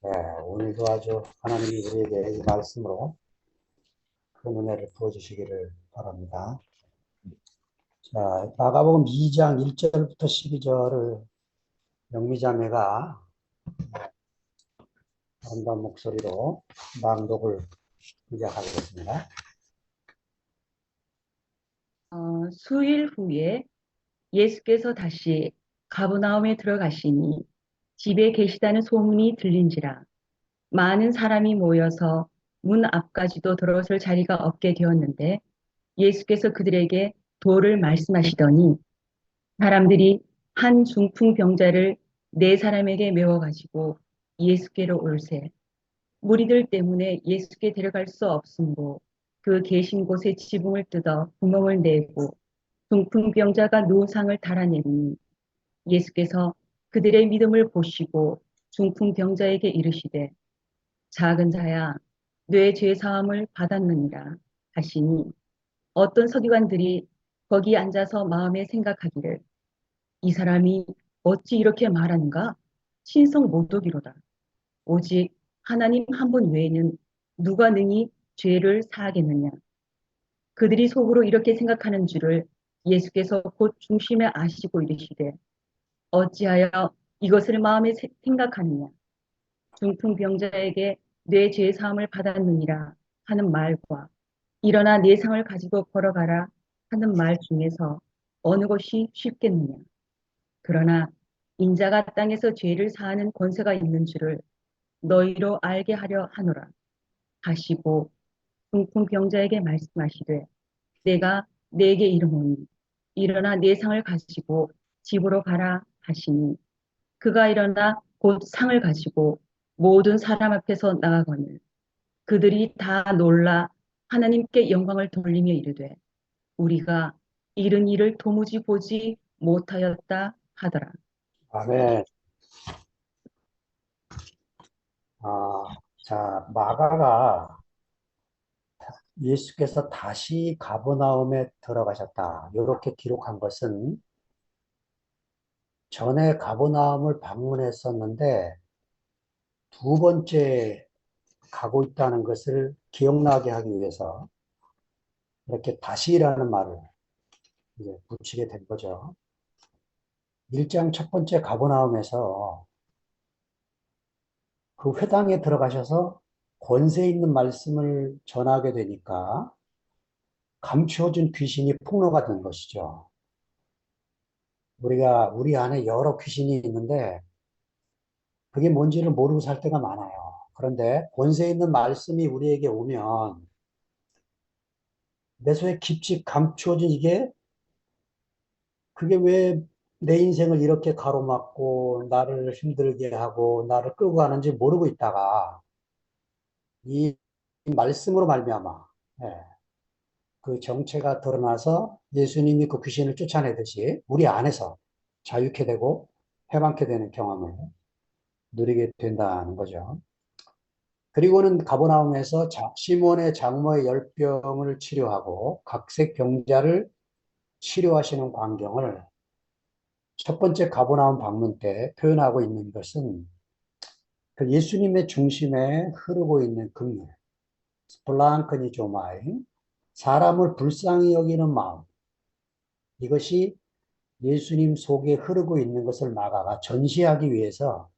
네, 오늘도 아주 하나님이 우리에게 이 말씀으로 큰 은혜를 부어주시기를 바랍니다. 자, 마가복음 2장 1절부터 12절을 영미자매가 아름다운 목소리로 낭독을 시작하겠습니다. 수일 후에 예수께서 다시 가버나움에 들어가시니 집에 계시다는 소문이 들린지라 많은 사람이 모여서 문 앞까지도 들어설 자리가 없게 되었는데 예수께서 그들에게 도를 말씀하시더니 사람들이 한 중풍병자를 네 사람에게 메워가지고 예수께로 올세 무리들 때문에 예수께 데려갈 수 없으므로 그 계신 곳에 지붕을 뜯어 구멍을 내고 중풍병자가 누상을 달아내니 예수께서 그들의 믿음을 보시고 중풍병자에게 이르시되 작은 자야 뇌 죄사함을 받았느니라 하시니 어떤 서기관들이 거기 앉아서 마음에 생각하기를 이 사람이 어찌 이렇게 말하는가 신성 모독이로다 오직 하나님 한 분 외에는 누가 능히 죄를 사하겠느냐 그들이 속으로 이렇게 생각하는 줄을 예수께서 곧 중심에 아시고 이르시되 어찌하여 이것을 마음에 생각하느냐 중풍병자에게 뇌 죄 사함을 받았느니라 하는 말과 일어나 네 상을 가지고 걸어가라 하는 말 중에서 어느 것이 쉽겠느냐 그러나 인자가 땅에서 죄를 사하는 권세가 있는 줄을 너희로 알게 하려 하노라 하시고 중풍병자에게 말씀하시되 내가 네게 이르노니 일어나 네 상을 가지고 집으로 가라 하시니 그가 일어나 곧 상을 가지고 모든 사람 앞에서 나가거늘 그들이 다 놀라 하나님께 영광을 돌리며 이르되 우리가 이런 일을 도무지 보지 못하였다 하더라. 아멘. 아, 자, 마가가 예수께서 다시 가버나움에 들어가셨다. 이렇게 기록한 것은 전에 가버나움을 방문했었는데 두 번째 가고 있다는 것을 기억나게 하기 위해서 이렇게 다시라는 말을 이제 붙이게 된 거죠. 1장 첫 번째 가버나움에서 그 회당에 들어가셔서 권세 있는 말씀을 전하게 되니까 감추어진 귀신이 폭로가 된 것이죠. 우리 안에 여러 귀신이 있는데 그게 뭔지를 모르고 살 때가 많아요. 그런데 권세 있는 말씀이 우리에게 오면 내 속에 깊이 감추어진 이게 그게 왜 내 인생을 이렇게 가로막고 나를 힘들게 하고 나를 끌고 가는지 모르고 있다가 이 말씀으로 말미암아 예, 그 정체가 드러나서 예수님이 그 귀신을 쫓아내듯이 우리 안에서 자유케 되고 해방케 되는 경험을 누리게 된다는 거죠. 그리고는 가버나움에서 시몬의 장모의 열병을 치료하고 각색 병자를 치료하시는 광경을 첫 번째 가버나움 방문 때 표현하고 있는 것은 그 예수님의 중심에 흐르고 있는 긍휼, 스플랑크니조마이, 사람을 불쌍히 여기는 마음, 이것이 예수님 속에 흐르고 있는 것을 마가가 전시하기 위해서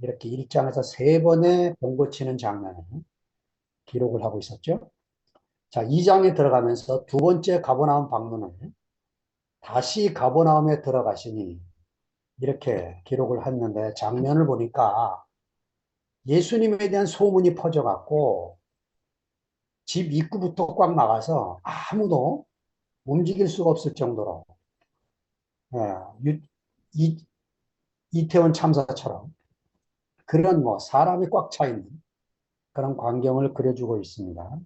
이렇게 1장에서 세 번의 병 고치는 장면을 기록을 하고 있었죠. 자, 2장에 들어가면서 두 번째 가버나움 방문을 다시 가버나움에 들어가시니 이렇게 기록을 했는데 장면을 보니까 예수님에 대한 소문이 퍼져갖고 집 입구부터 꽉 막아서 아무도 움직일 수가 없을 정도로 예, 유- 이, 이태원 참사처럼 그런 뭐 사람이 꽉 차 있는 그런 광경을 그려주고 있습니다.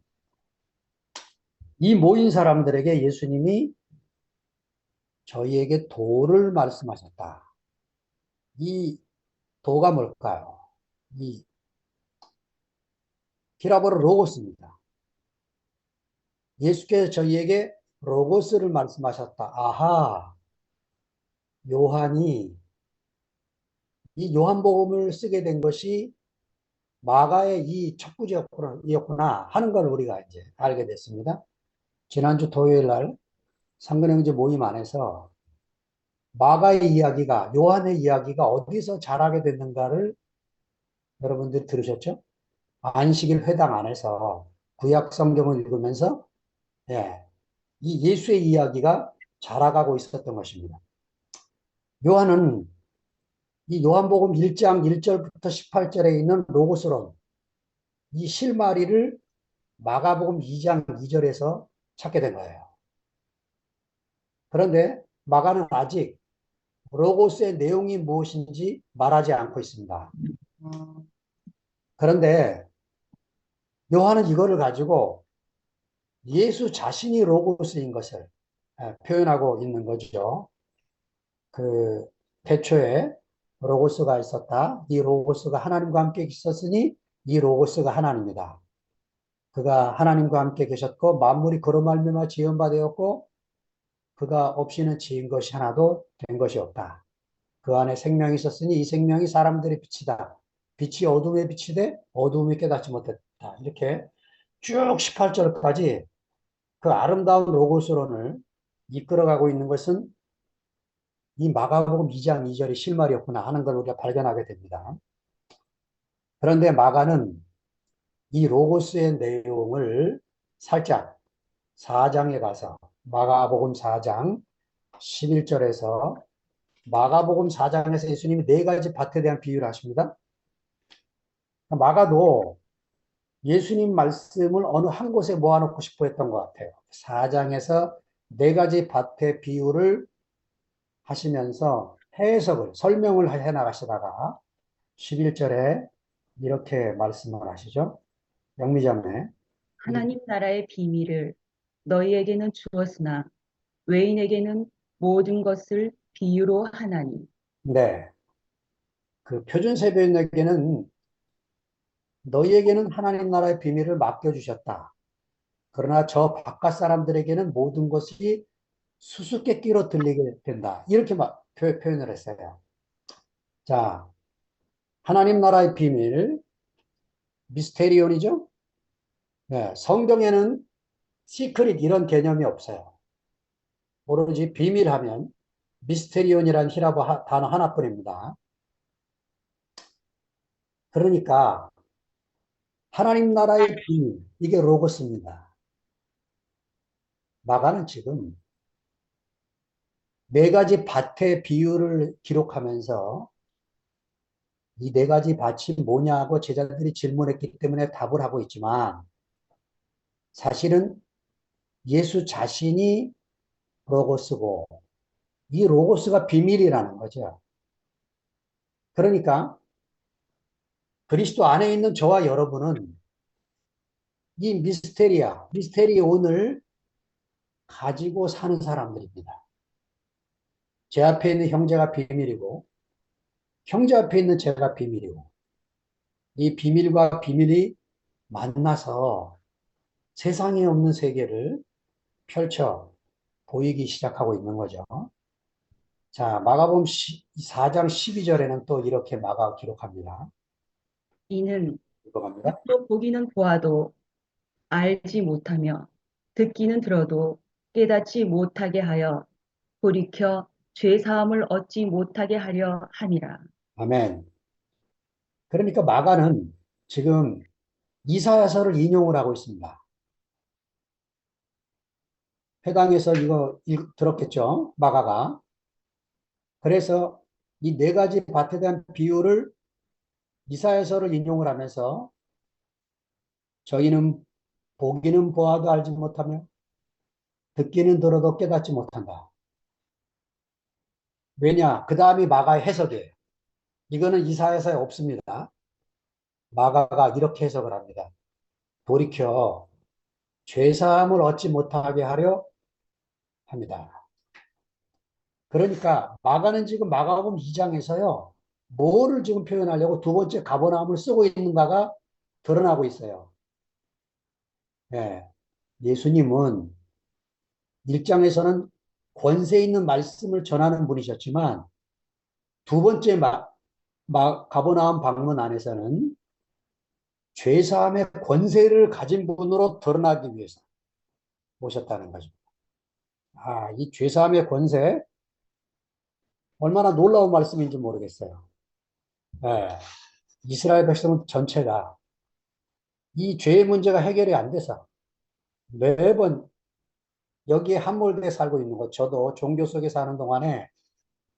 이 모인 사람들에게 예수님이 저희에게 도를 말씀하셨다. 이 도가 뭘까요? 이 히라보로 로고스입니다. 예수께서 저희에게 로고스를 말씀하셨다. 아하, 요한이 이 요한복음을 쓰게 된 것이 마가의 이 척구지였구나 하는 걸 우리가 이제 알게 됐습니다. 지난주 토요일 날 상근형제 모임 안에서 마가의 이야기가, 요한의 이야기가 어디서 자라게 됐는가를 여러분들 들으셨죠? 안식일 회당 안에서 구약 성경을 읽으면서 예, 이 예수의 이야기가 자라가고 있었던 것입니다. 요한은 이 요한복음 1장 1절부터 18절에 있는 로고스론 이 실마리를 마가복음 2장 2절에서 찾게 된 거예요. 그런데 마가는 아직 로고스의 내용이 무엇인지 말하지 않고 있습니다. 그런데 요한은 이거를 가지고 예수 자신이 로고스인 것을 표현하고 있는 거죠. 그 태초에 로고스가 있었다. 이 로고스가 하나님과 함께 있었으니 이 로고스가 하나님이다. 그가 하나님과 함께 계셨고 만물이 그로 말미암아 지은 바 되었고 그가 없이는 지은 것이 하나도 된 것이 없다. 그 안에 생명이 있었으니 이 생명이 사람들의 빛이다. 빛이 어둠에 비치되 어둠이 깨닫지 못했다. 이렇게 쭉 18절까지 그 아름다운 로고스론을 이끌어가고 있는 것은 이 마가복음 2장 2절이 실말이었구나 하는 걸 우리가 발견하게 됩니다. 그런데 마가는 이 로고스의 내용을 살짝 4장에 가서 마가복음 4장 11절에서 마가복음 4장에서 예수님이 네 가지 밭에 대한 비유를 하십니다. 마가도 예수님 말씀을 어느 한 곳에 모아놓고 싶어 했던 것 같아요. 4장에서 네 가지 밭의 비유를 하시면서 해석을, 설명을 해 나가시다가 11절에 이렇게 말씀을 하시죠. 영미자매. 하나님 나라의 비밀을 너희에게는 주었으나 외인에게는 모든 것을 비유로 하나니. 네. 그 표준세변에게는 너희에게는 하나님 나라의 비밀을 맡겨주셨다. 그러나 저 바깥 사람들에게는 모든 것이 수수께끼로 들리게 된다. 이렇게 표현을 했어요. 자, 하나님 나라의 비밀, 미스테리온이죠? 네, 성경에는 시크릿 이런 개념이 없어요. 오로지 비밀하면 미스테리온이라는 히라보 단어 하나뿐입니다. 그러니까 하나님 나라의 비밀, 이게 로고스입니다. 마가는 지금 네 가지 밭의 비유를 기록하면서 이 네 가지 밭이 뭐냐고 제자들이 질문했기 때문에 답을 하고 있지만 사실은 예수 자신이 로고스고 이 로고스가 비밀이라는 거죠. 그러니까 그리스도 안에 있는 저와 여러분은 이 미스테리온을 가지고 사는 사람들입니다. 제 앞에 있는 형제가 비밀이고 형제 앞에 있는 제가 비밀이고 이 비밀과 비밀이 만나서 세상에 없는 세계를 펼쳐 보이기 시작하고 있는 거죠. 자, 마가복음 4장 12절에는 또 이렇게 마가 기록합니다. 이는 읽어갑니다. 또 보기는 보아도 알지 못하며 듣기는 들어도 깨닫지 못하게 하여 돌이켜 죄 사함을 얻지 못하게 하려 함이라. 아멘. 그러니까 마가는 지금 이사야서를 인용을 하고 있습니다. 회당에서 이거 들었겠죠? 마가가. 그래서 이 네 가지 밭에 대한 비유를 이사야서를 인용을 하면서 저희는 보기는 보아도 알지 못하며 듣기는 들어도 깨닫지 못한다. 왜냐? 그 다음이 마가의 해석이에요. 이거는 이사야서에 없습니다. 마가가 이렇게 해석을 합니다. 돌이켜 죄사함을 얻지 못하게 하려 합니다. 그러니까 마가는 지금 마가복음 2장에서요. 뭐를 지금 표현하려고 두 번째 가버나움을 쓰고 있는가가 드러나고 있어요. 예. 예수님은 1장에서는 권세 있는 말씀을 전하는 분이셨지만 두 번째 가버나움 방문 안에서는 죄사함의 권세를 가진 분으로 드러나기 위해서 오셨다는 거죠. 아, 이 죄사함의 권세, 얼마나 놀라운 말씀인지 모르겠어요. 예, 이스라엘 백성 전체가 이 죄의 문제가 해결이 안 돼서 매번 여기에 함몰되어 살고 있는 것, 저도 종교 속에 사는 동안에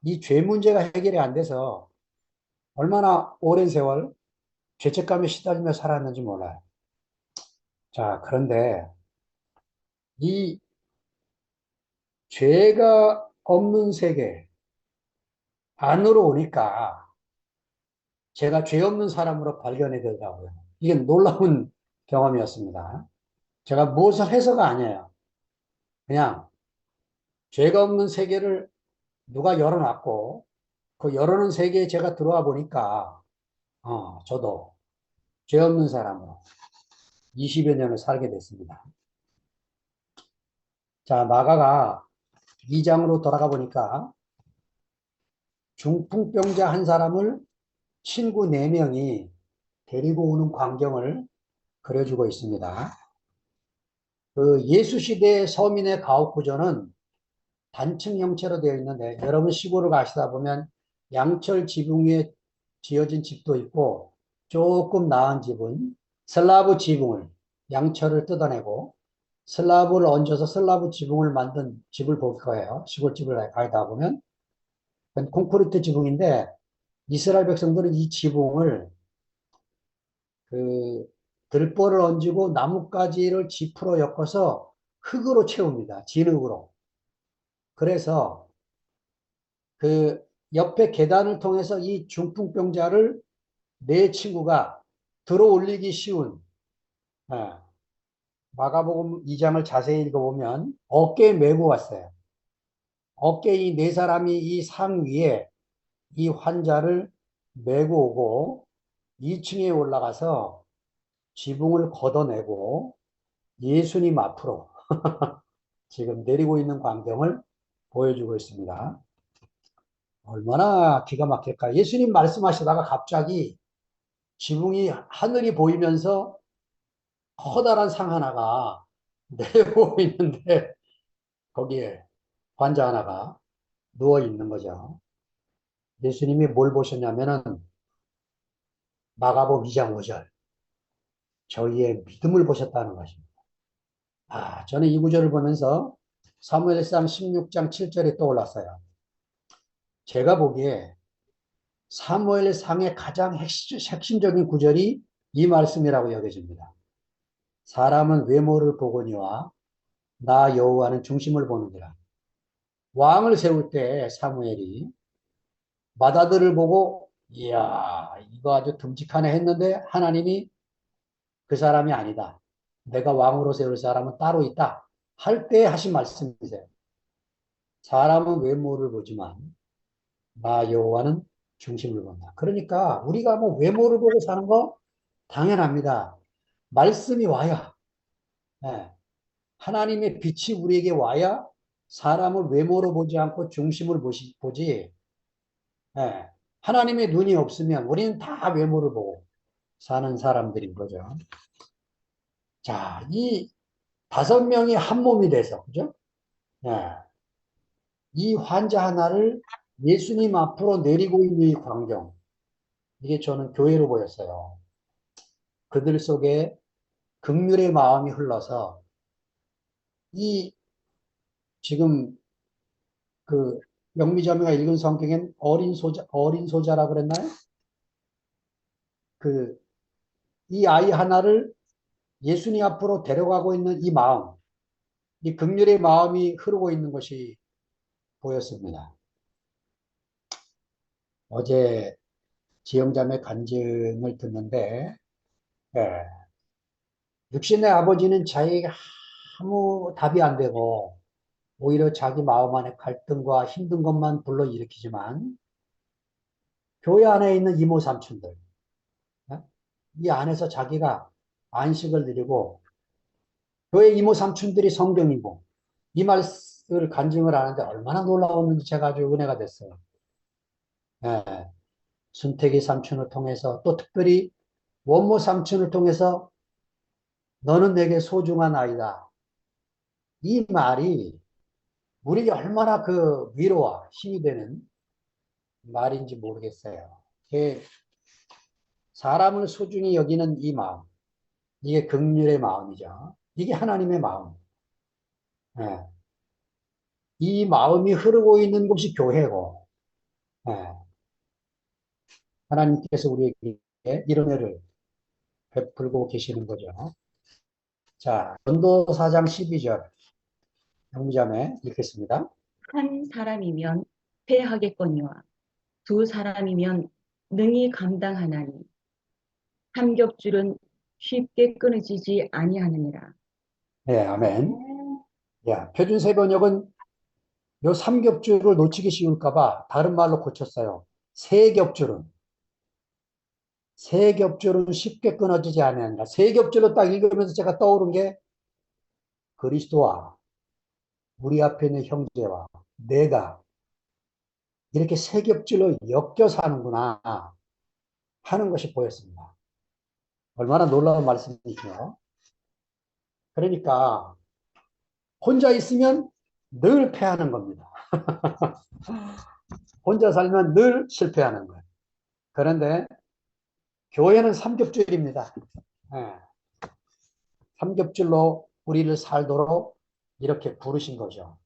이 죄 문제가 해결이 안 돼서 얼마나 오랜 세월 죄책감에 시달리며 살았는지 몰라요. 자, 그런데 이 죄가 없는 세계 안으로 오니까 제가 죄 없는 사람으로 발견이 되더라고요. 이게 놀라운 경험이었습니다. 제가 무엇을 해서가 아니에요. 그냥 죄가 없는 세계를 누가 열어놨고 그 열어놓은 세계에 제가 들어와 보니까 저도 죄 없는 사람으로 20여 년을 살게 됐습니다. 자, 마가가 2장으로 돌아가 보니까 중풍병자 한 사람을 친구 4명이 데리고 오는 광경을 그려주고 있습니다. 그 예수 시대의 서민의 가옥 구조는 단층 형태로 되어 있는데 여러분 시골을 가시다 보면 양철 지붕 위에 지어진 집도 있고 조금 나은 집은 슬라브 지붕을 양철을 뜯어내고 슬라브를 얹어서 슬라브 지붕을 만든 집을 볼 거예요. 시골집을 가다 보면 콘크리트 지붕인데 이스라엘 백성들은 이 지붕을 그 들보를 얹고 나뭇가지를 지프로 엮어서 흙으로 채웁니다. 진흙으로. 그래서 그 옆에 계단을 통해서 이 중풍병자를 내 친구가 들어 올리기 쉬운 예, 마가복음 2장을 자세히 읽어보면 어깨에 메고 왔어요. 어깨에 이 네 사람이 이 상 위에 이 환자를 메고 오고 2층에 올라가서 지붕을 걷어내고 예수님 앞으로 지금 내리고 있는 광경을 보여주고 있습니다. 얼마나 기가 막힐까. 예수님 말씀하시다가 갑자기 지붕이 하늘이 보이면서 커다란 상 하나가 내려오고 있는데 거기에 환자 하나가 누워 있는 거죠. 예수님이 뭘 보셨냐면은 마가복음 2장 5절 저희의 믿음을 보셨다는 것입니다. 아, 저는 이 구절을 보면서 사무엘상 16장 7절이 떠올랐어요. 제가 보기에 사무엘상의 가장 핵심적인 구절이 이 말씀이라고 여겨집니다. 사람은 외모를 보거니와 나 여호와는 중심을 보느니라. 왕을 세울 때 사무엘이 맏아들을 보고 이야 이거 아주 듬직하네 했는데 하나님이 그 사람이 아니다. 내가 왕으로 세울 사람은 따로 있다. 할 때 하신 말씀이세요. 사람은 외모를 보지만 나 여호와는 중심을 본다. 그러니까 우리가 뭐 외모를 보고 사는 거 당연합니다. 말씀이 와야 예, 하나님의 빛이 우리에게 와야 사람을 외모로 보지 않고 중심을 보지 예, 하나님의 눈이 없으면 우리는 다 외모를 보고 사는 사람들인 거죠. 자, 이 5명이 한 몸이 돼서 그죠? 예, 이 환자 하나를 예수님 앞으로 내리고 있는 이 광경 이게 저는 교회로 보였어요. 그들 속에 긍휼의 마음이 흘러서 이 지금 그 영미자매가 읽은 성경엔 어린 소자라 그랬나요? 그 이 아이 하나를 예수님 앞으로 데려가고 있는 이 마음, 이 긍휼의 마음이 흐르고 있는 것이 보였습니다. 어제 지영자매 간증을 듣는데, 예, 육신의 아버지는 자기에게 아무 답이 안 되고, 오히려 자기 마음 안에 갈등과 힘든 것만 불러일으키지만, 교회 안에 있는 이모 삼촌들, 예? 이 안에서 자기가 안식을 누리고, 교회 이모 삼촌들이 성경이고, 이 말씀을 간증을 하는데 얼마나 놀라웠는지 제가 아주 은혜가 됐어요. 예, 순택이 삼촌을 통해서 또 특별히 원모 삼촌을 통해서 너는 내게 소중한 아이다. 이 말이 우리에게 얼마나 그 위로와 힘이 되는 말인지 모르겠어요. 이게 사람을 소중히 여기는 이 마음, 이게 긍휼의 마음이죠. 이게 하나님의 마음. 예. 이 마음이 흐르고 있는 곳이 교회고, 예. 하나님께서 우리에게 이런 애를 베풀고 계시는 거죠. 자, 전도 4장 12절, 영무자매 읽겠습니다. 한 사람이면 패하겠거니와 두 사람이면 능히 감당하나니 삼겹줄은 쉽게 끊어지지 아니하느니라. 네, 아멘. 야, 표준세 번역은 요 삼겹줄을 놓치기 쉬울까봐 다른 말로 고쳤어요. 세겹줄은. 세겹줄은 쉽게 끊어지지 않는다. 세겹줄로 딱 읽으면서 제가 떠오른 게 그리스도와 우리 앞에 있는 형제와 내가 이렇게 세겹줄로 엮여 사는구나 하는 것이 보였습니다. 얼마나 놀라운 말씀이죠. 그러니까 혼자 있으면 늘 패하는 겁니다. 혼자 살면 늘 실패하는 거예요. 그런데 교회는 삼겹줄입니다. 예, 삼겹줄로 우리를 살도록 이렇게 부르신 거죠.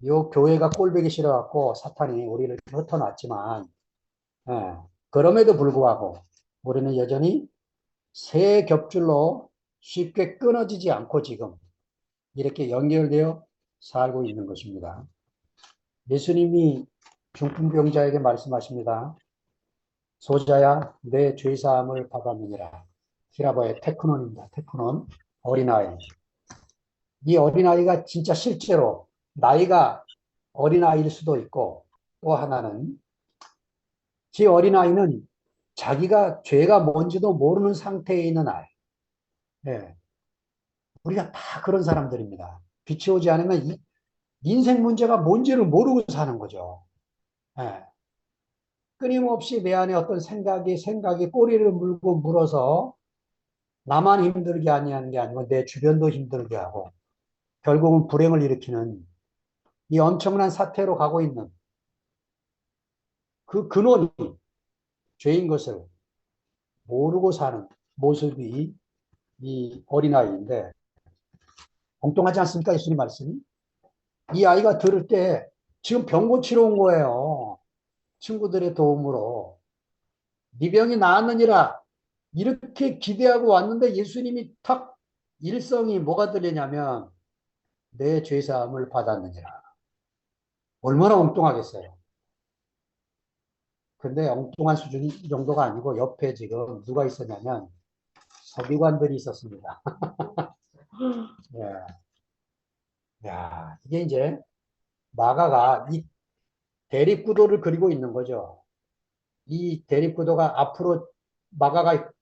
이 교회가 꼴보기 싫어갖고 사탄이 우리를 흩어놨지만, 예, 그럼에도 불구하고 우리는 여전히 새 겹줄로 쉽게 끊어지지 않고 지금 이렇게 연결되어 살고 있는 것입니다. 예수님이 중풍병자에게 말씀하십니다. 소자야, 내 죄사함을 받았느니라. 히라바의 테크논입니다. 테크논, 어린아이. 이 어린아이가 진짜 실제로 나이가 어린아이일 수도 있고 또 하나는 이 어린아이는 자기가 죄가 뭔지도 모르는 상태에 있는 아이. 예, 우리가 다 그런 사람들입니다. 빛이 오지 않으면 인생 문제가 뭔지를 모르고 사는 거죠. 예, 끊임없이 내 안에 어떤 생각이 꼬리를 물고 물어서 나만 힘들게 아니하는 게 아니고 내 주변도 힘들게 하고 결국은 불행을 일으키는 이 엄청난 사태로 가고 있는 그 근원이 죄인 것을 모르고 사는 모습이 이 어린아이인데 엉뚱하지 않습니까? 예수님 말씀이. 이 아이가 들을 때 지금 병 고치러 온 거예요. 친구들의 도움으로. 네 병이 나았느니라. 이렇게 기대하고 왔는데 예수님이 탁 일성이 뭐가 들리냐면 내 죄사함을 받았느니라. 얼마나 엉뚱하겠어요. 근데 엉뚱한 수준이 이 정도가 아니고 옆에 지금 누가 있었냐면 서기관들이 있었습니다. 예. 야, 이게 이제 마가가 이 대립구도를 그리고 있는 거죠. 이 대립구도가 앞으로 마가가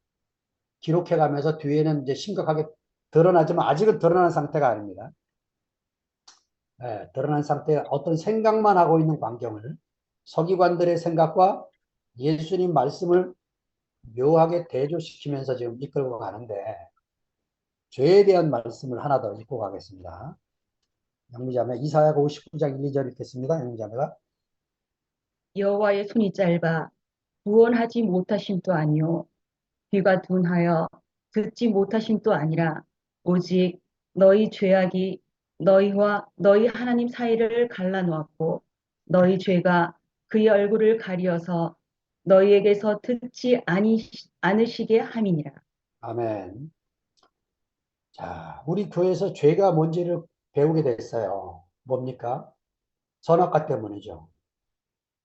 기록해 가면서 뒤에는 이제 심각하게 드러나지만 아직은 드러난 상태가 아닙니다. 예, 드러난 상태에 어떤 생각만 하고 있는 광경을 서기관들의 생각과 예수님 말씀을 묘하게 대조시키면서 지금 이끌고 가는데 죄에 대한 말씀을 하나 더 읽고 가겠습니다. 영미자매 이사야가 59장 1, 2절 읽겠습니다. 영미자매가 여호와의 손이 짧아 구원하지 못하심도 아니요 귀가 둔하여 듣지 못하심도 아니라 오직 너희 죄악이 너희와 너희 하나님 사이를 갈라놓았고 너희 죄가 그의 얼굴을 가리어서 너희에게서 듣지 않으시게 함이니라. 아멘. 자, 우리 교회에서 죄가 뭔지를 배우게 됐어요. 뭡니까? 선악과 때문이죠.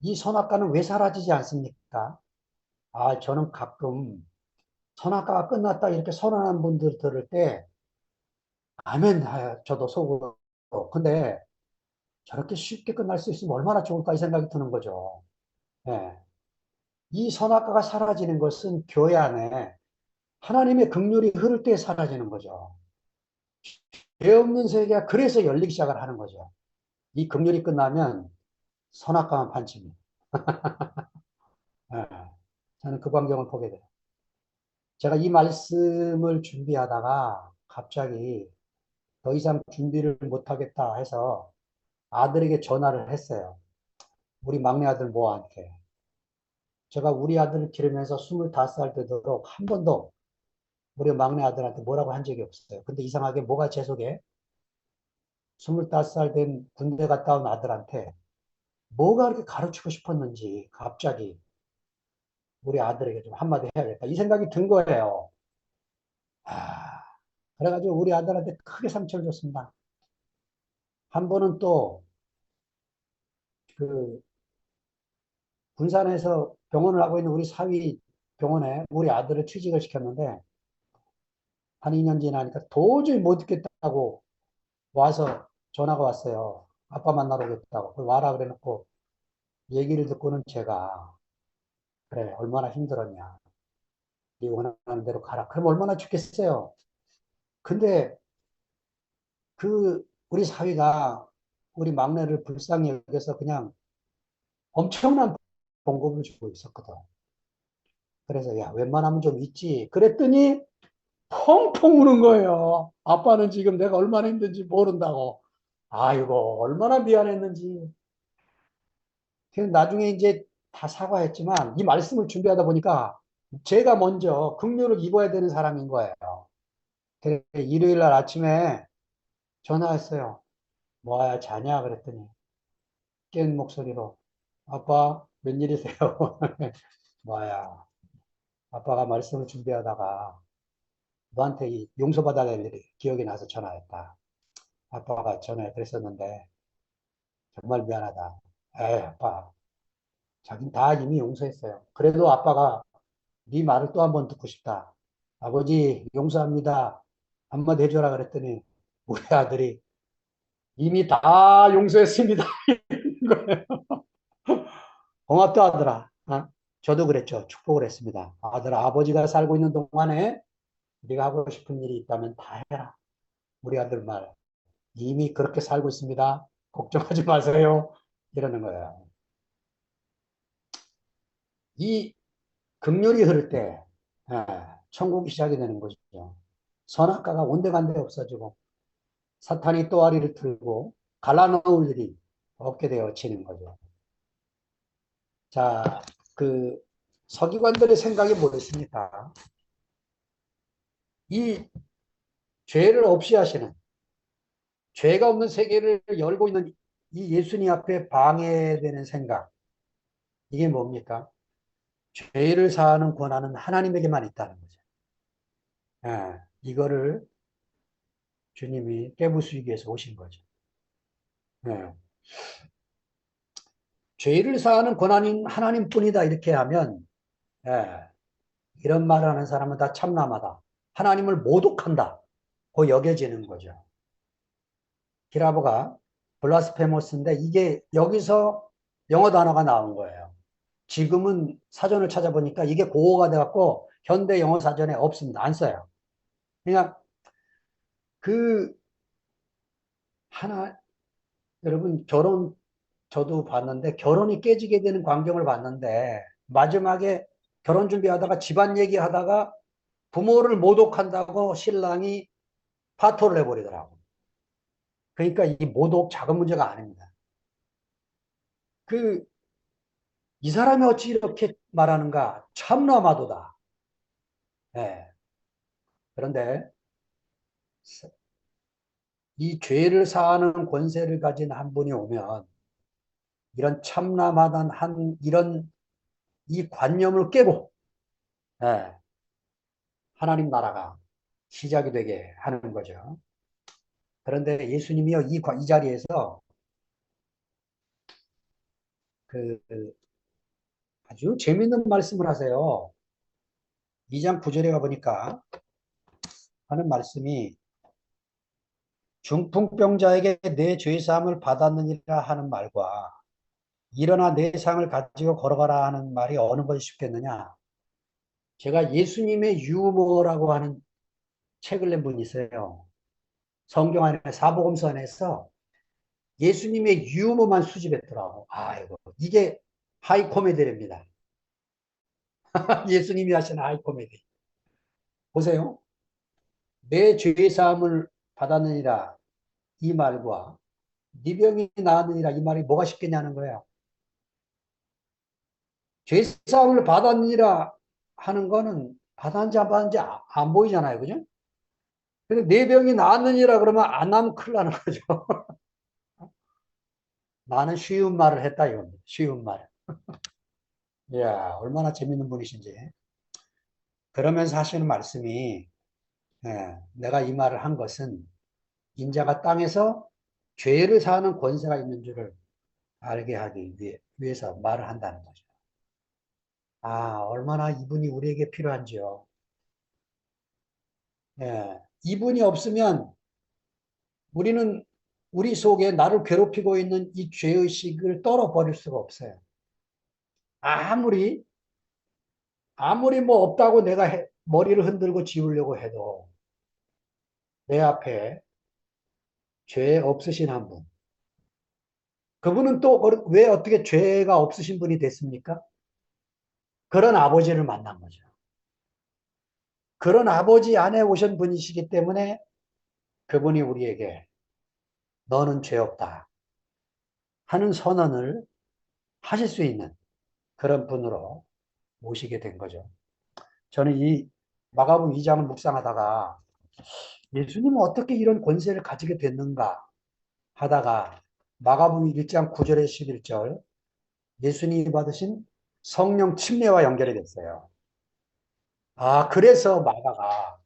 이 선악과는 왜 사라지지 않습니까? 아, 저는 가끔 선악과가 끝났다 이렇게 선언하는 분들 들을 때 아멘, 저도 속으로. 근데 저렇게 쉽게 끝날 수 있으면 얼마나 좋을까 이 생각이 드는 거죠. 예. 이 선악과가 사라지는 것은 교회 안에 하나님의 긍휼이 흐를 때 사라지는 거죠. 죄 없는 세계가 그래서 열리기 시작을 하는 거죠. 이 긍휼이 끝나면 선악과만 판칩니다. 예. 저는 그 광경을 보게 돼요. 제가 이 말씀을 준비하다가 갑자기 더 이상 준비를 못하겠다 해서 아들에게 전화를 했어요. 우리 막내 아들 모아한테. 제가 우리 아들을 기르면서 25살 되도록 한 번도 우리 막내 아들한테 뭐라고 한 적이 없어요. 근데 이상하게 뭐가 제 속에 25살 된 군대 갔다 온 아들한테 뭐가 그렇게 가르치고 싶었는지 갑자기 우리 아들에게 좀 한마디 해야겠다. 이 생각이 든 거예요. 아, 그래가지고 우리 아들한테 크게 상처를 줬습니다. 한 번은 또 그 군산에서 병원을 하고 있는 우리 사위 병원에 우리 아들을 취직을 시켰는데 한 2년 지나니까 도저히 못 있겠다고 와서 전화가 왔어요. 아빠 만나러 오겠다고. 그걸 와라 그래 놓고 얘기를 듣고는 제가 그래 얼마나 힘들었냐. 네 원하는 대로 가라. 그럼 얼마나 좋겠어요. 근데 그 우리 사위가 우리 막내를 불쌍히 여겨서 그냥 엄청난 봉급을 주고 있었거든. 그래서 야 웬만하면 좀 있지. 그랬더니 펑펑 우는 거예요. 아빠는 지금 내가 얼마나 힘든지 모른다고. 아이고 얼마나 미안했는지. 그래서 나중에 이제 다 사과했지만 이 말씀을 준비하다 보니까 제가 먼저 긍휼을 입어야 되는 사람인 거예요. 그래서 일요일 날 아침에 전화했어요. 뭐야 자냐 그랬더니 깬 목소리로 아빠 웬일이세요? 뭐야 아빠가 말씀을 준비하다가 너한테 이 용서받아야 될 일이 기억이 나서 전화했다. 아빠가 전화해 그랬었는데 정말 미안하다. 에이 아빠 자긴 다 이미 용서했어요. 그래도 아빠가 네 말을 또 한 번 듣고 싶다. 아버지 용서합니다. 한마디 해줘라 그랬더니 우리 아들이 이미 다 용서했습니다. 고맙다 아들아. 어? 저도 그랬죠. 축복을 했습니다. 아들아 아버지가 살고 있는 동안에 네가 하고 싶은 일이 있다면 다 해라. 우리 아들 말 이미 그렇게 살고 있습니다. 걱정하지 마세요. 이러는 거예요. 이 긍휼이 흐를 때 예, 천국이 시작이 되는 거죠. 선악과가 온데간데 없어지고 사탄이 또아리를 틀고 갈라놓을 일이 없게 되어지는 거죠. 자, 그 서기관들의 생각이 뭐였습니까? 이 죄를 없이 하시는 죄가 없는 세계를 열고 있는 이 예수님 앞에 방해되는 생각 이게 뭡니까? 죄를 사하는 권한은 하나님에게만 있다는 거죠. 예, 이거를 주님이 깨부수기 위해서 오신 거죠. 예, 죄를 사하는 권한인 하나님뿐이다 이렇게 하면 예, 이런 말을 하는 사람은 다 참남하다. 하나님을 모독한다. 고 여겨지는 거죠. 히라보가 블라스페모스인데 이게 여기서 영어 단어가 나온 거예요. 지금은 사전을 찾아보니까 이게 고어가 돼갖고 현대 영어 사전에 없습니다. 안 써요. 그냥 그 하나 여러분 결혼 저도 봤는데 결혼이 깨지게 되는 광경을 봤는데 마지막에 결혼 준비하다가 집안 얘기하다가 부모를 모독한다고 신랑이 파토를 내버리더라고. 그러니까 이 모독 작은 문제가 아닙니다. 그 이 사람이 어찌 이렇게 말하는가 참나마도다. 예. 그런데 이 죄를 사하는 권세를 가진 한 분이 오면 이런 참남하던 한 이런 이 관념을 깨고 예, 하나님 나라가 시작이 되게 하는 거죠. 그런데 예수님이요 이 자리에서 그 아주 재밌는 말씀을 하세요. 2장 9절에 가보니까 하는 말씀이 중풍병자에게 내 죄사함을 받았느니라 하는 말과 일어나 내 상을 가지고 걸어가라 하는 말이 어느 것이 쉽겠느냐. 제가 예수님의 유머라고 하는 책을 낸 분이 있어요. 성경 안에 사복음서 안에서 예수님의 유머만 수집했더라고. 아이고 이게 하이 코미디입니다. 예수님이 하시는 하이 코미디. 보세요. 내 죄 사함을 받았느니라 이 말과 네 병이 나았느니라 이 말이 뭐가 쉽겠냐는 거예요. 죄 사함을 받았느니라 하는 거는 받았는지 안 받았는지 안 보이잖아요. 그죠? 근데 네 병이 나았느니라 그러면 안 나면 큰일 나는 거죠. 나는 쉬운 말을 했다 이겁니다. 쉬운 말. 이야, 얼마나 재밌는 분이신지. 그러면서 하시는 말씀이, 내가 이 말을 한 것은 인자가 땅에서 죄를 사하는 권세가 있는 줄을 알게 하기 위해서 말을 한다는 거죠. 아, 얼마나 이분이 우리에게 필요한지요. 이분이 없으면 우리는 우리 속에 나를 괴롭히고 있는 이 죄의식을 떨어버릴 수가 없어요. 아무리, 아무리 뭐 없다고 내가 머리를 흔들고 지우려고 해도 내 앞에 죄 없으신 한 분. 그분은 또 왜 어떻게 죄가 없으신 분이 됐습니까? 그런 아버지를 만난 거죠. 그런 아버지 안에 오신 분이시기 때문에 그분이 우리에게 너는 죄 없다 하는 선언을 하실 수 있는 그런 분으로 모시게 된 거죠. 저는 이 마가복음 2장을 묵상하다가 예수님은 어떻게 이런 권세를 가지게 됐는가 하다가 마가복음 1장 9절에 11절 예수님이 받으신 성령 침례와 연결이 됐어요. 아, 그래서 마가가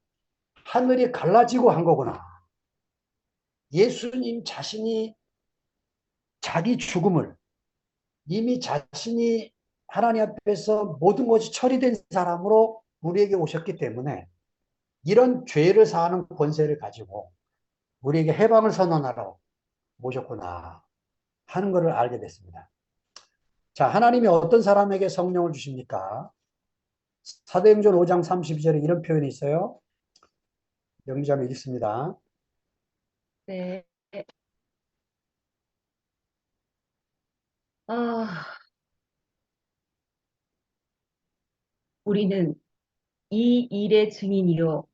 하늘이 갈라지고 한 거구나. 예수님 자신이 자기 죽음을 이미 자신이 하나님 앞에서 모든 것이 처리된 사람으로 우리에게 오셨기 때문에 이런 죄를 사하는 권세를 가지고 우리에게 해방을 선언하러 오셨구나 하는 것을 알게 됐습니다. 자, 하나님이 어떤 사람에게 성령을 주십니까? 사도행전 5장 32절에 이런 표현이 있어요. 영미자매 읽습니다. 네. 아, 우리는 이 일의 증인이요.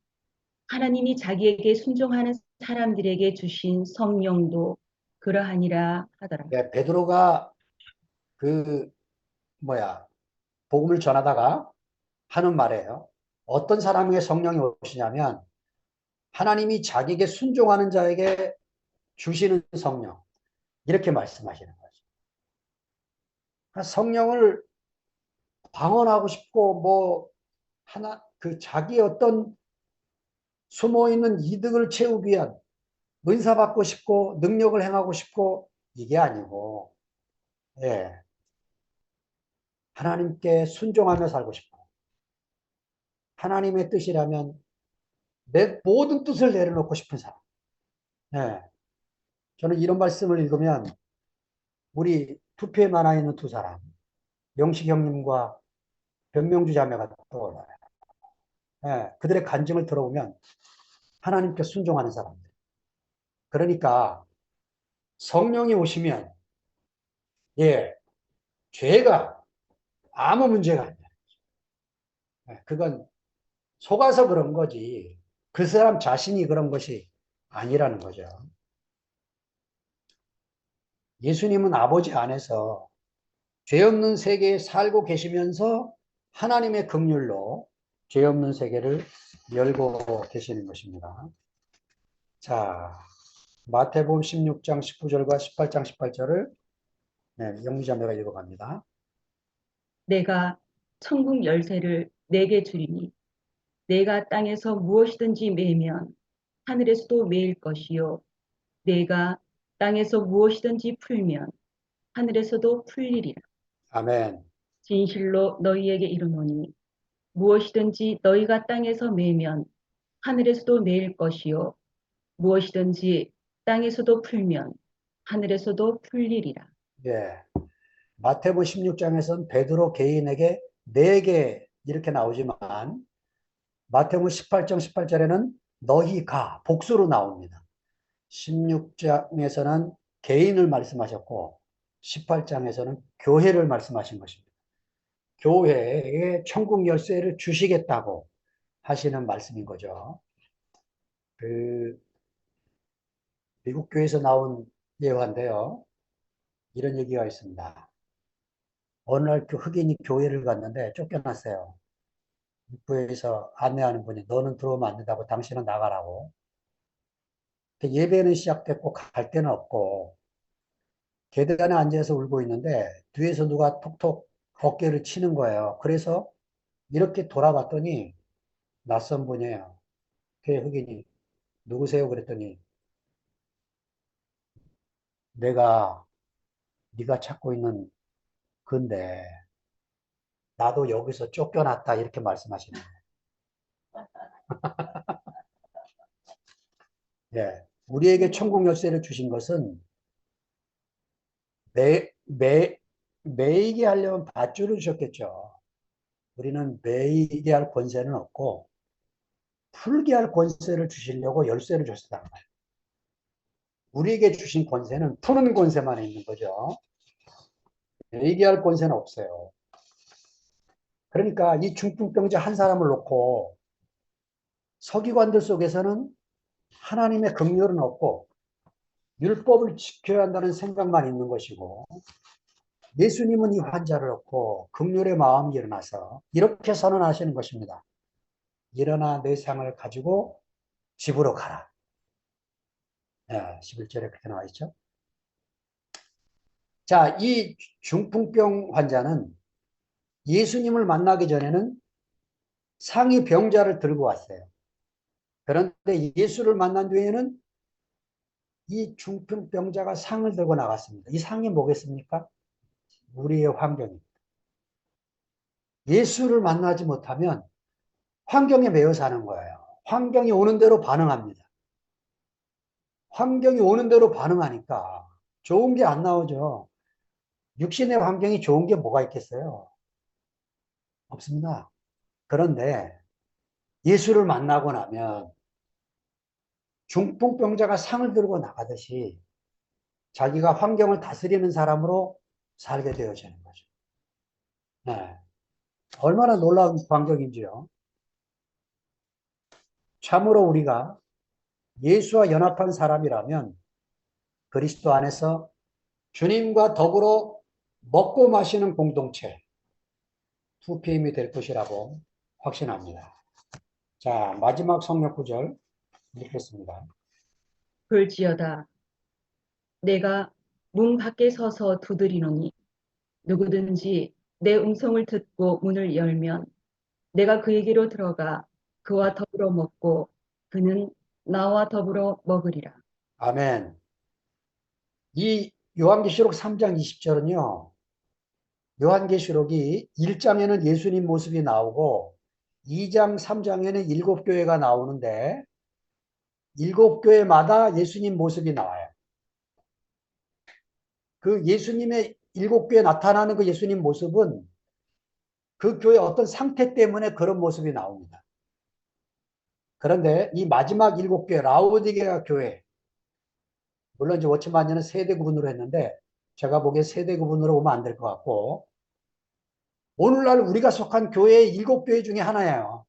하나님이 자기에게 순종하는 사람들에게 주신 성령도 그러하니라 하더라. 네, 베드로가 그 뭐야 복음을 전하다가 하는 말이에요. 어떤 사람에게 성령이 오시냐면 하나님이 자기에게 순종하는 자에게 주시는 성령 이렇게 말씀하시는 거죠. 그러니까 성령을 방언하고 싶고 뭐 하나 그 자기 어떤 숨어 있는 이득을 채우기 위한 은사 받고 싶고 능력을 행하고 싶고 이게 아니고 예, 하나님께 순종하며 살고 싶고 하나님의 뜻이라면 내 모든 뜻을 내려놓고 싶은 사람. 예, 저는 이런 말씀을 읽으면 우리 투표에 많아 있는 두 사람 영식 형님과 변명주 자매가 떠올라요. 예, 그들의 간증을 들어보면 하나님께 순종하는 사람들. 그러니까 성령이 오시면 예, 죄가 아무 문제가 아니야. 예, 그건 속아서 그런 거지. 그 사람 자신이 그런 것이 아니라는 거죠. 예수님은 아버지 안에서 죄 없는 세계에 살고 계시면서 하나님의 긍휼로 죄 없는 세계를 열고 계시는 것입니다. 자, 마태복음 16장 19절과 18장 18절을 영미자매가 읽어갑니다. 내가 천국 열쇠를 내게 주리니 내가 땅에서 무엇이든지 매면 하늘에서도 매일 것이요 내가 땅에서 무엇이든지 풀면 하늘에서도 풀리리라. 아멘. 진실로 너희에게 이르노니 무엇이든지 너희가 땅에서 매면 하늘에서도 매일 것이요 무엇이든지 땅에서도 풀면 하늘에서도 풀리리라. 예. 마태복음 16장에서는 베드로 개인에게 네 개 이렇게 나오지만 마태복음 18장 18절에는 너희 가 복수로 나옵니다. 16장에서는 개인을 말씀하셨고 18장에서는 교회를 말씀하신 것입니다. 교회에 천국 열쇠를 주시겠다고 하시는 말씀인 거죠. 그 미국 교회에서 나온 예화인데요. 이런 얘기가 있습니다. 어느 날 그 흑인이 교회를 갔는데 쫓겨났어요. 입구에서 안내하는 분이 너는 들어오면 안 된다고 당신은 나가라고. 예배는 시작됐고 갈 데는 없고 계단에 앉아서 울고 있는데 뒤에서 누가 톡톡 어깨를 치는 거예요. 그래서 이렇게 돌아봤더니 낯선 분이에요. 그 흑인이 누구세요? 그랬더니 내가 네가 찾고 있는 건데 나도 여기서 쫓겨났다 이렇게 말씀하시는 거예요. 예. 우리에게 천국 열쇠를 주신 것은 매이게 하려면 밧줄을 주셨겠죠. 우리는 매이게 할 권세는 없고 풀게 할 권세를 주시려고 열쇠를 줬다는 거예요. 우리에게 주신 권세는 푸는 권세만 있는 거죠. 매이게 할 권세는 없어요. 그러니까 이 중풍병자 한 사람을 놓고 서기관들 속에서는 하나님의 긍휼은 없고 율법을 지켜야 한다는 생각만 있는 것이고 예수님은 이 환자를 얻고 긍휼의 마음이 일어나서 이렇게 선언하시는 것입니다. 일어나 내 상을 가지고 집으로 가라. 11절에 그렇게 나와 있죠. 자, 이 중풍병 환자는 예수님을 만나기 전에는 상이 병자를 들고 왔어요. 그런데 예수를 만난 뒤에는 이 중풍병자가 상을 들고 나갔습니다. 이 상이 뭐겠습니까? 우리의 환경입니다. 예수를 만나지 못하면 환경에 매여 사는 거예요. 환경이 오는 대로 반응합니다. 환경이 오는 대로 반응하니까 좋은 게 안 나오죠. 육신의 환경이 좋은 게 뭐가 있겠어요? 없습니다. 그런데 예수를 만나고 나면 중풍병자가 상을 들고 나가듯이 자기가 환경을 다스리는 사람으로 살게 되어지는 거죠. 네. 얼마나 놀라운 광경인지요. 참으로 우리가 예수와 연합한 사람이라면 그리스도 안에서 주님과 더불어 먹고 마시는 공동체, 2PM이 될 것이라고 확신합니다. 자, 마지막 성역 구절 읽겠습니다. 볼지어다 내가 문 밖에 서서 두드리노니 누구든지 내 음성을 듣고 문을 열면 내가 그에게로 들어가 그와 더불어 먹고 그는 나와 더불어 먹으리라. 아멘. 이 요한계시록 3장 20절은요, 요한계시록이 1장에는 예수님 모습이 나오고 2장, 3장에는 7교회가 나오는데 7교회마다 예수님 모습이 나와요. 그 예수님의 7교회 나타나는 그 예수님 모습은 그 교회 어떤 상태 때문에 그런 모습이 나옵니다. 그런데 이 마지막 7교회 라오디게아 교회, 물론 이제 워치마니는 세대 구분으로 했는데 제가 보기에 세대 구분으로 보면 안 될 것 같고 오늘날 우리가 속한 교회의 7교회 중에 하나예요.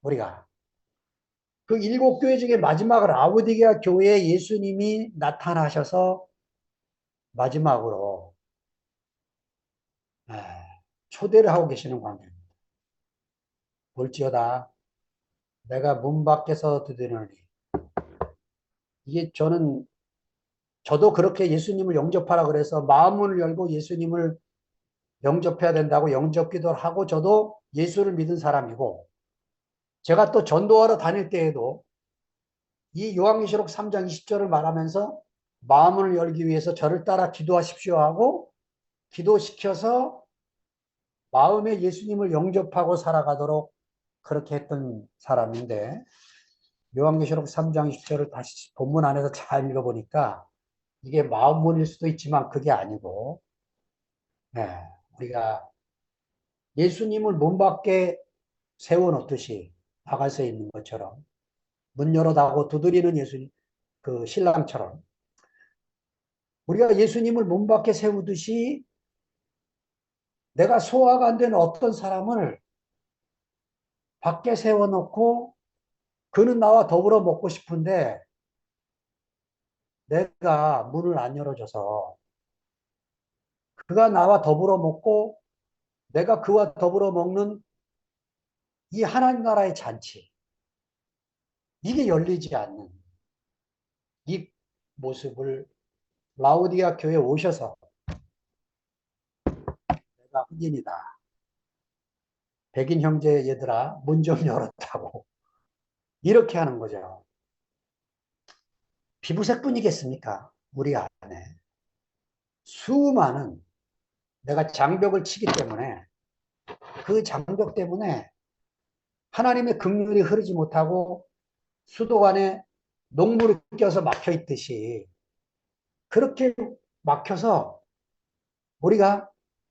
우리가. 그 7교회 중에 마지막 라오디게아 교회에 예수님이 나타나셔서 마지막으로 에, 초대를 하고 계시는 관계입니다. 볼지어다 내가 문 밖에서 두드리노니 이게 저도 그렇게 예수님을 영접하라 그래서 마음을 열고 예수님을 영접해야 된다고 영접 기도를 하고 저도 예수를 믿은 사람이고 제가 또 전도하러 다닐 때에도 이 요한계시록 3장 20절을 말하면서 마음을 열기 위해서 저를 따라 기도하십시오 하고 기도시켜서 마음에 예수님을 영접하고 살아가도록 그렇게 했던 사람인데 요한계시록 3장 20절을 다시 본문 안에서 잘 읽어보니까 이게 마음문일 수도 있지만 그게 아니고 네, 우리가 예수님을 문 밖에 세워놓듯이 나가서 있는 것처럼 문 열어 닫고 두드리는 예수님 그 신랑처럼 우리가 예수님을 문 밖에 세우듯이 내가 소화가 안 되는 어떤 사람을 밖에 세워놓고 그는 나와 더불어 먹고 싶은데 내가 문을 안 열어줘서 그가 나와 더불어 먹고 내가 그와 더불어 먹는 이 하나님 나라의 잔치, 이게 열리지 않는 이 모습을 라오디아 교회에 오셔서 내가 흑인이다. 백인 형제 얘들아 문 좀 열었다고 이렇게 하는 거죠. 피부색뿐이겠습니까? 우리 안에 수많은 내가 장벽을 치기 때문에 그 장벽 때문에 하나님의 긍휼이 흐르지 못하고 수도관에 녹물이 껴서 막혀 있듯이 그렇게 막혀서 우리가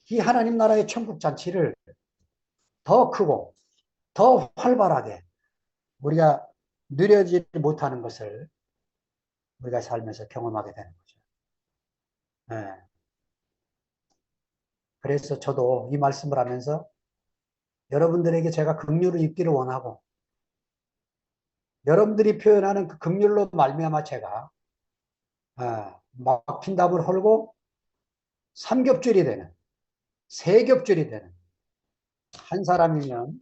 이 하나님 나라의 천국 잔치를 더 크고 더 활발하게 우리가 누려지지 못하는 것을 우리가 살면서 경험하게 되는 거죠. 네. 그래서 저도 이 말씀을 하면서 여러분들에게 제가 긍휼을 입기를 원하고 여러분들이 표현하는 그 긍휼로 말미암아 제가 막힌 담을 헐고 삼겹줄이 되는 세겹줄이 되는 한 사람이면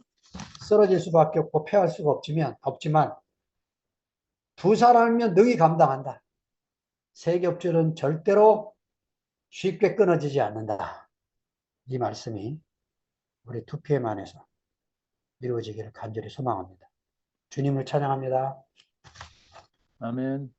쓰러질 수밖에 없고 패할 수가 없지만 두 사람이면 능히 감당한다. 세겹줄은 절대로 쉽게 끊어지지 않는다. 이 말씀이 우리 2PM 안에서 이루어지기를 간절히 소망합니다. 주님을 찬양합니다. 아멘.